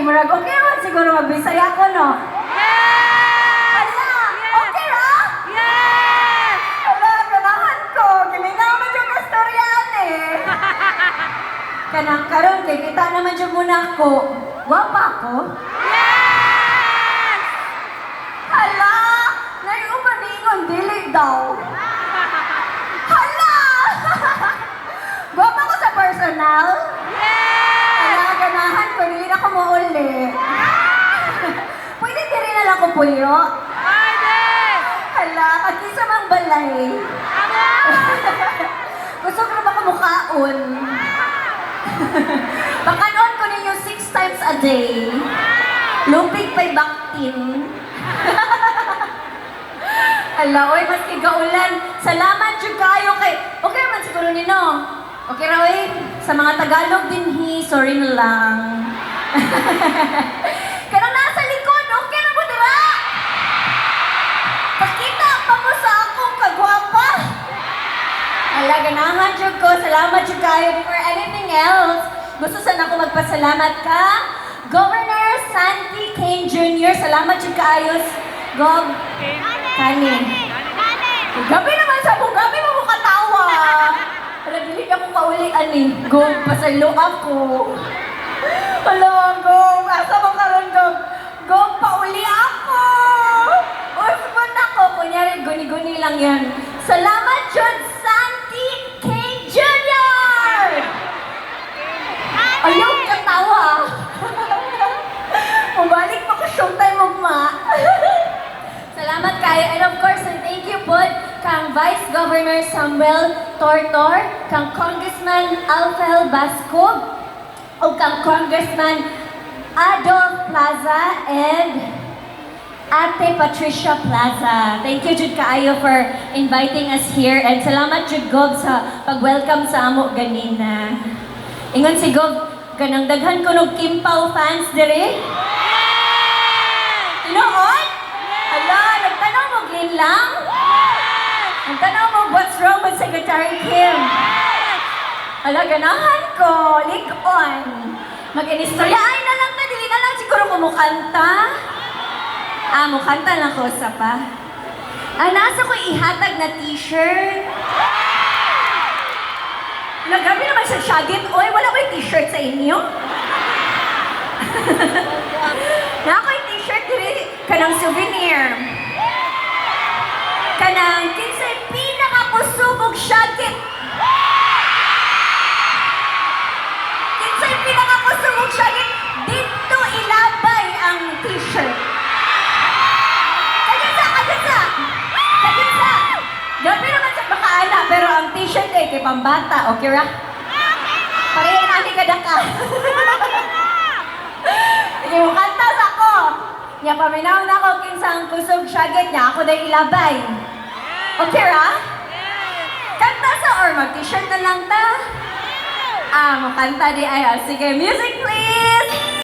murag okay man siguro magbisaya ko, no? Yes! Hala, okay ra? Yes! Hala, ganahan ko. Gilingaw man yung kastoryan eh. Kanang karon kay kita naman yung muna ako. Gwapa ko? Yes! Hala, naiumaningon, dili daw. Hala! Gwapa ko sa personal? Yes! Hala, ganahan ko, hindi na ko mauli. Pwede di rin na lang ko puyo. Pwede! Hala, at isa mang balay. Ama! Gusto ko na ba kumukhaon? Bakanon ko ninyo 6 times a day. Lupig pa'y baktin. Hala, oy, mas igaulan. Salamat yung kayo kay... Okay naman siguro nino. Okay ra, oy. Sa mga Tagalog din sorry na lang. Karang nasa likod, okay na mo, diba? Pakita pa mo sa akong kagwapa. Hala, ganahan jud ko. Salamat jud kayo. Before anything else, gusto sana ako magpasalamat ka. Governor Santi Kane Jr. Salamat jud kayo. Gov. Kanin. Gabi naman sa mo. Gabi mo mo katawa. Hala, dili ako kaulian eh. Gov, pasalo ako. Hala, Gov. Asa mo karon, Gov? Gov, pauli ako. Usman ako. Kunyari, guni-guni lang yan. Salamat jud Santi Kane Jr. Ayaw katawa. Mabalik pa ko showtime mo, ma. Salamat kayo. And of course, and thank you po kang Vice Governor Samuel Tortor, kang Congressman Alfel Basco, o kang Congressman Adolf Plaza, and Ate Patricia Plaza. Thank you, Jud Kaayo, for inviting us here. And salamat, Jud Gob, sa pag-welcome sa amo ganina. Ingon si Gob, kanang daghan ko ng Kimpaw fans dire. Tinoon? Hala, nagtanong mo, Glyn lang? Nagtanong mo, what's wrong with Secretary Kim? Hala, ganahan ko, lik-on. Mag-inistorya, ay na lang ta, dili na lang siguro kumukanta. Mukanta lang ko sa pa. Nasa ko ihatag na t-shirt. Nagabi naman sa Shagit. Oy, wala ko yung t-shirt sa inyo. Na ako yung t-shirt diri kanang souvenir. Kanang kinsay pinakakusubog Shagit. Kinsay pinakakusubog Shagit. Dito ilabay ang t-shirt. Gabi naman sa bakaala, pero ang t-shirt kay pambata, okay ra? Pareho na ni kadaka. Sige, mukantas ako. Nga paminaw na ako kinsang kusog syagit niya, ako dahil ilabay. Okay ra? Kanta sa or mag-t-shirt na lang ta? Mukanta di ay. Sige, music please!